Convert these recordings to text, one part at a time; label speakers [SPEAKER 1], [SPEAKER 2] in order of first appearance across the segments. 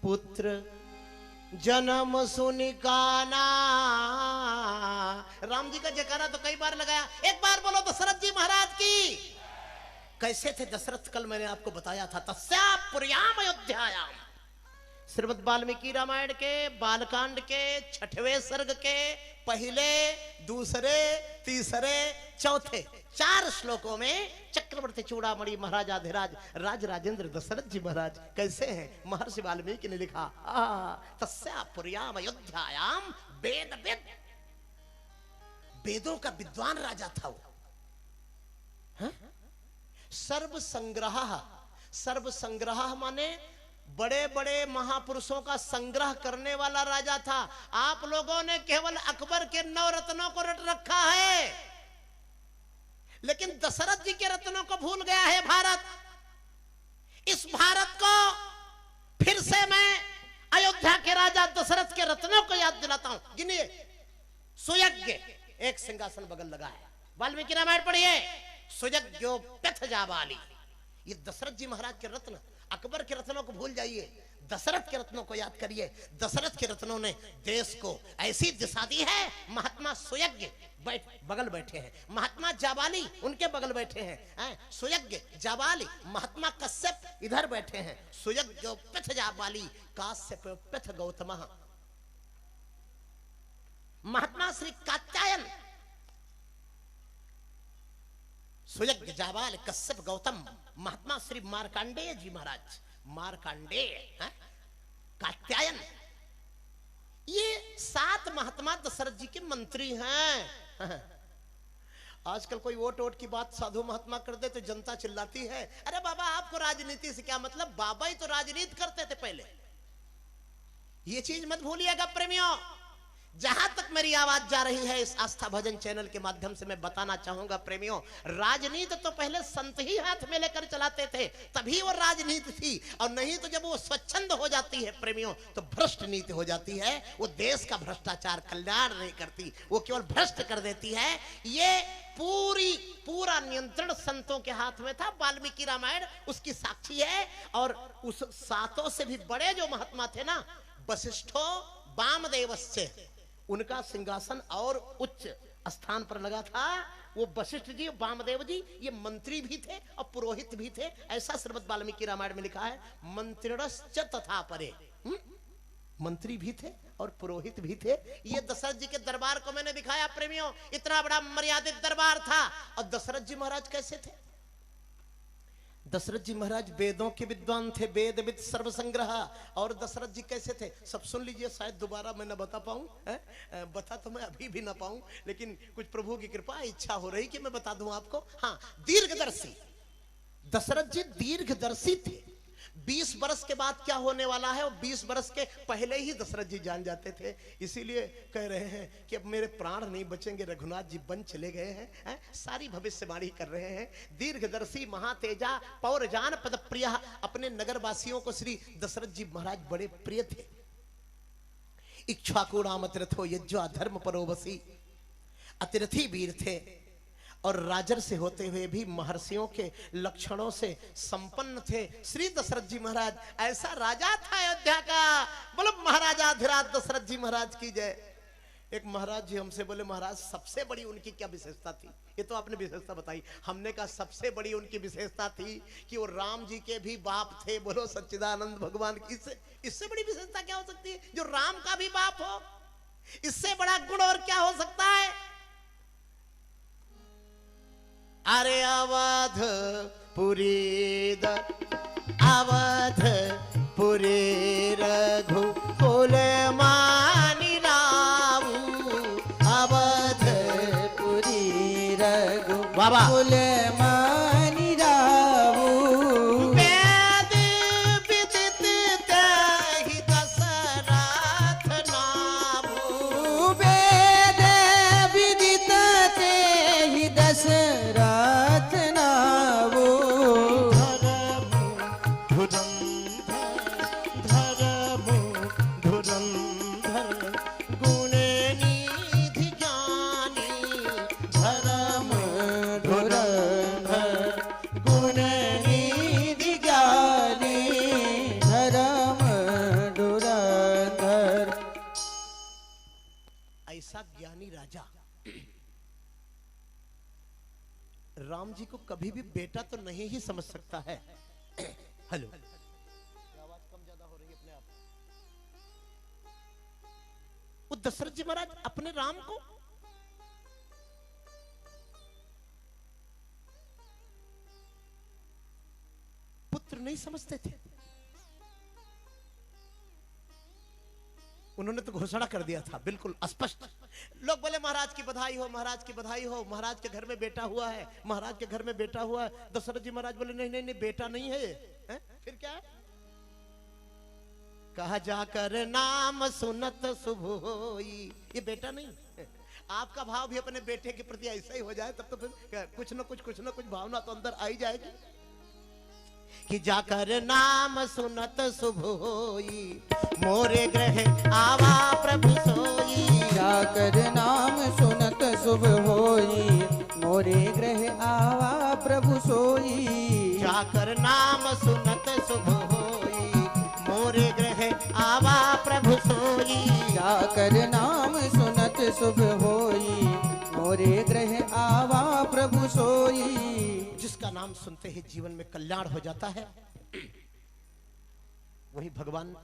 [SPEAKER 1] पुत्र जन्म सुनिकाना। राम जी का जयकारा तो कई बार लगाया, एक बार बोलो दशरथ जी महाराज की। कैसे थे दशरथ, कल मैंने आपको बताया था। तस्या पुर्याम अयोध्यायाम, श्रीमद् वाल्मीकि रामायण के बालकांड के 6वें सर्ग के पहले, दूसरे, तीसरे, चौथे 4 श्लोकों में चक्रवर्ती चूड़ामणि महाराजाधिराज राज राजेंद्र दशरथ जी महाराज कैसे हैं। महर्षि वाल्मीकि ने लिखा, तस्या पुर्याम अयोध्यायाम वेद वेद, वेदों का विद्वान राजा था वो। सर्व संग्रह, सर्व संग्रह माने बड़े बड़े महापुरुषों का संग्रह करने वाला राजा था। आप लोगों ने केवल अकबर के 9 रत्नों को रट रखा है, लेकिन दशरथ जी के रत्नों को भूल गया है भारत। इस भारत को फिर से मैं अयोध्या के राजा दशरथ के रत्नों को याद दिलाता हूं। गिनिए, सुयज्ञ, एक सिंहासन बगल लगा है। वाल्मीकि रामायण पढ़िए, सुयज्ञोप्यथ जाबाली, ये दशरथ जी महाराज के रत्न। अकबर के रत्नों को भूल जाइए, दशरथ के रत्नों को याद करिए। दशरथ के रत्नों ने देश को ऐसी दिशा दी है। महात्मा सुयज्ञ बगल बैठे हैं, महात्मा जाबाली उनके बगल बैठे हैं। सुयज्ञ जाबाली, महात्मा कश्यप इधर बैठे हैं। सुयज्ञोप्यथ जाबाली काश्यपोप्यथ गौतम, महात्मा श्री कात्यायन, सुयज्ञ जाबाल कश्यप गौतम, महात्मा श्री मार्कंडेय जी महाराज, मार्कंडेय कात्यायन, ये 7 महात्मा दशरथ जी के मंत्री हैं। आजकल कोई वोट की बात साधु महात्मा कर दे तो जनता चिल्लाती है, अरे बाबा आपको राजनीति से क्या मतलब, बाबा ही तो राजनीति करते थे पहले। ये चीज मत भूलिएगा प्रेमियों। जहां तक मेरी आवाज जा रही है इस आस्था भजन चैनल के माध्यम से मैं बताना चाहूंगा प्रेमियों, राजनीति तो पहले संत ही हाथ में लेकर चलाते थे, तभी वो राजनीति थी। और नहीं तो जब वो स्वच्छंद हो जाती है प्रेमियों तो भ्रष्ट नीति हो जाती है। वो देश का भ्रष्टाचार कल्याण नहीं करती, वो केवल भ्रष्ट कर देती है। ये पूरा नियंत्रण संतों के हाथ में था। वाल्मीकि रामायण उसकी साक्षी है। और उस 7 से भी बड़े जो महात्मा थे ना, वशिष्ठो वामदेवस्य, उनका सिंहासन और उच्च स्थान पर लगा था। वो वशिष्ठ जी, वामदेव जी, ये मंत्री भी थे और पुरोहित भी थे। ऐसा श्रीमद् वाल्मीकि रामायण में लिखा है, मंत्रिणश्च तथा परे, मंत्री भी थे और पुरोहित भी थे। ये दशरथ जी के दरबार को मैंने दिखाया प्रेमियों, इतना बड़ा मर्यादित दरबार था। और दशरथ जी महाराज कैसे थे? दशरथ जी महाराज वेदों के विद्वान थे, वेद विद सर्व संग्रह। और दशरथ जी कैसे थे सब सुन लीजिए, शायद दोबारा मैं न बता पाऊं, बता तो मैं अभी भी ना पाऊं, लेकिन कुछ प्रभु की कृपा इच्छा हो रही कि मैं बता दूं आपको। हाँ, दीर्घदर्शी, दशरथ जी दीर्घदर्शी थे। 20 वर्ष के बाद क्या होने वाला है वो 20 वर्ष के पहले ही दशरथ जी जान जाते थे। इसीलिए कह रहे हैं कि अब मेरे प्राण नहीं बचेंगे, रघुनाथ जी बन चले गए हैं। सारी भविष्यवाणी कर रहे हैं। दीर्घदर्शी महातेजा पौरजान पद प्रिय, अपने नगरवासियों को श्री दशरथ जी महाराज बड़े प्रिय थे। इक्ष्वाकु नाम तीर्थो यज्वा धर्म परोवसी, अतिरथी वीर थे और राजर से होते हुए भी महर्षियों के लक्षणों से संपन्न थे श्री दशरथ जी महाराज। ऐसा राजा था अयोध्या का। बोलो महाराजाधिराज दशरथ जी महाराज की जय। एक महाराज जी हमसे बोले, महाराज सबसे बड़ी उनकी क्या विशेषता थी? ये तो आपने विशेषता बताई, हमने कहा सबसे बड़ी उनकी विशेषता थी कि वो राम जी के भी बाप थे। बोलो सच्चिदानंद भगवान की, इससे बड़ी विशेषता क्या हो सकती है? जो राम का भी बाप हो, इससे बड़ा गुण और क्या हो सकता है? अरे अवध पुरी अवध पुरी रघु कुल मानी रावू, अवध पुरी रघु बाबा कुल मानी रावू, वेद विदित तेहि दशरथ नामू, वेद विदित तेहि दशरथ नामू, गुण निधि ज्ञानी धर्म धुरंधर ऐसा ज्ञानी राजा राम जी को कभी भी बेटा तो नहीं ही समझ सकता है। हेलो, आवाज कम ज्यादा हो रही है अपने आप। वो दशरथ जी महाराज अपने राम को पुत्र नहीं समझते थे। उन्होंने तो घोषणा कर दिया था बिल्कुल स्पष्ट। लोग बोले महाराज की बधाई हो, महाराज की बधाई हो, महाराज के घर में बेटा हुआ है, महाराज के घर में बेटा हुआ है। दशरथ जी महाराज बोले नहीं नहीं नहीं, बेटा नहीं है है? फिर क्या है? कहा जाकर नाम सुनत शुभ होई, ये बेटा नहीं है। आपका भाव भी अपने बेटे के प्रति ऐसा ही हो जाए तब तो फिर कुछ ना कुछ भावना तो अंदर आई जाएगी कि जाकर नाम सुनत शुभ होई, मोरे ग्रह आवा प्रभु सोई।
[SPEAKER 2] जाकर नाम सुनत शुभ होई, मोरे ग्रह आवा प्रभु सोई।
[SPEAKER 1] जाकर नाम सुनत शुभ होई, मोरे ग्रह आवा प्रभु सोई।
[SPEAKER 2] जाकर नाम सुनत शुभ होई, मोरे ग्रह आवा प्रभु सोई।
[SPEAKER 1] जिसका नाम सुनते ही जीवन में कल्याण हो जाता है, वही भगवान,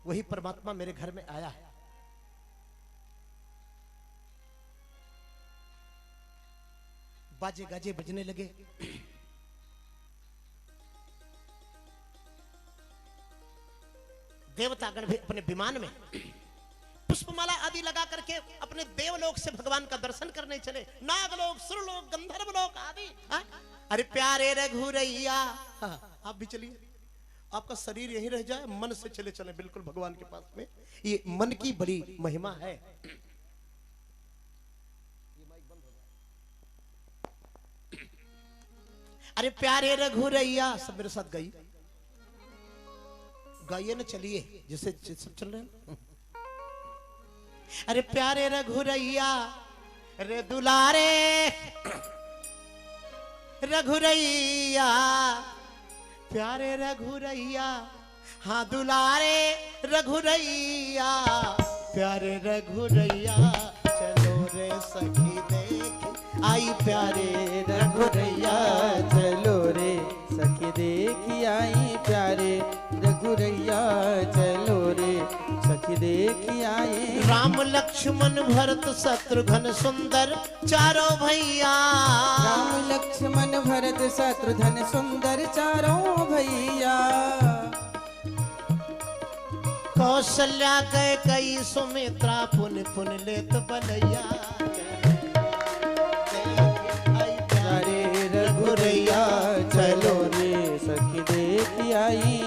[SPEAKER 1] वही परमात्मा मेरे घर में आया है। बाजे गाजे बजने लगे, देवतागण भी अपने विमान में पुष्पमाला आदि लगा करके अपने देवलोक से भगवान का दर्शन करने चले। नागलोक, सुरलोक, गंधर्व लोक आदि। अरे प्यारे रघुरैया, आप भी चलिए, आपका शरीर यहीं रह जाए, मन से चले चले बिल्कुल भगवान के पास में। ये मन की बड़ी महिमा है। अरे प्यारे रघुरैया, सब मेरे साथ गाइए, गाइए ना, चलिए जैसे सब चल रहे हैं। अरे प्यारे रघुरैया रे दुलारे, रघुरैया प्यारे रघुरैया, हाँ दुलारे रघुरैया, प्यारे रघुरैया चलो रे सखी देख आई, प्यारे
[SPEAKER 2] रघुरैया चलो रे सखी देखी आई, प्यारे रघुरैया चलो रे सखी देखी आई।
[SPEAKER 1] राम लक्ष्मण भरत शत्रुघ्न सुंदर चारों भैया,
[SPEAKER 2] राम लक्ष्मण भरत शत्रुघ्न सुंदर चारों भैया।
[SPEAKER 1] कौशल्या गए कई सुमित्रा, पुन पुन लेत बलैया,
[SPEAKER 2] प्यारे रघुरैया चलो रे सखी देखी आई।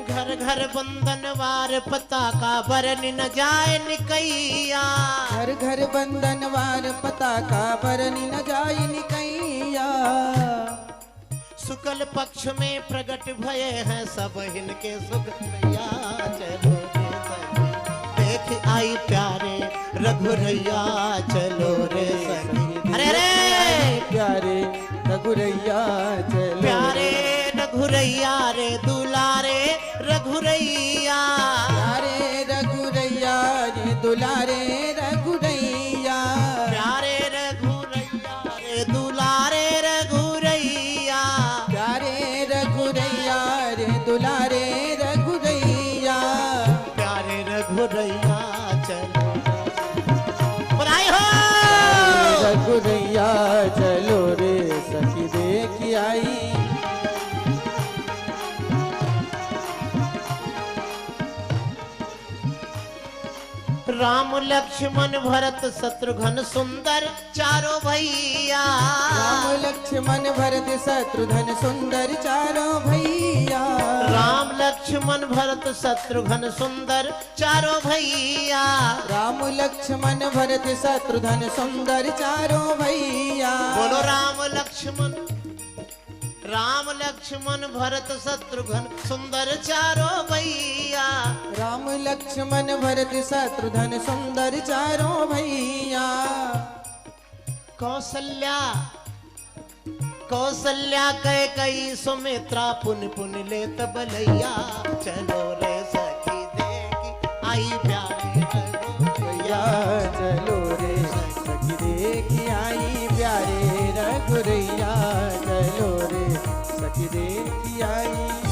[SPEAKER 1] घर घर बंधन वार पताका, बरन न जाए निकैया।
[SPEAKER 2] घर घर बंधन वार पताका, बरन न जाए निकैया।
[SPEAKER 1] शुक्ल पक्ष में प्रगट भये हैं सब इनके सुख भैया, चलो रे सखी देख आई, प्यारे रघुरैया चलो रे सखी। अरे रे
[SPEAKER 2] प्यारे रघुरैया चलो,
[SPEAKER 1] प्यारे रघुरैया रे दुलारे रघुरैया,
[SPEAKER 2] प्यारे रघुरैया रे दुलारे रघुरैया,
[SPEAKER 1] प्यारे रघुरैया रे दुलारे रघुरैया,
[SPEAKER 2] प्यारे रघुरैया रे दुलारे रघुरैया,
[SPEAKER 1] प्यारे रघुरैया चलो बधाई हो।
[SPEAKER 2] रघुरैया चलो रे सखी देखी आई।
[SPEAKER 1] राम लक्ष्मण भरत शत्रुघ्न सुंदर चारों भैया,
[SPEAKER 2] राम लक्ष्मण भरत शत्रुघ्न सुंदर चारों भैया,
[SPEAKER 1] राम लक्ष्मण भरत शत्रुघ्न सुंदर चारों भैया,
[SPEAKER 2] राम लक्ष्मण भरत शत्रुघ्न सुंदर चारों भैया।
[SPEAKER 1] बोलो राम लक्ष्मण, राम लक्ष्मण भरत शत्रुघ्न सुंदर चारों भैया,
[SPEAKER 2] राम लक्ष्मण भरत शत्रुघ्न सुंदर चारों भैया।
[SPEAKER 1] कौशल्या कौशल्या कह कई सुमित्रा पुन पुन लेत बलैया चलो रे सखी देखी आई प्यारी रघुरैया
[SPEAKER 2] चलो रे सखी देखी आई प्यारे रघुरैया चलो रे सखी देखी आई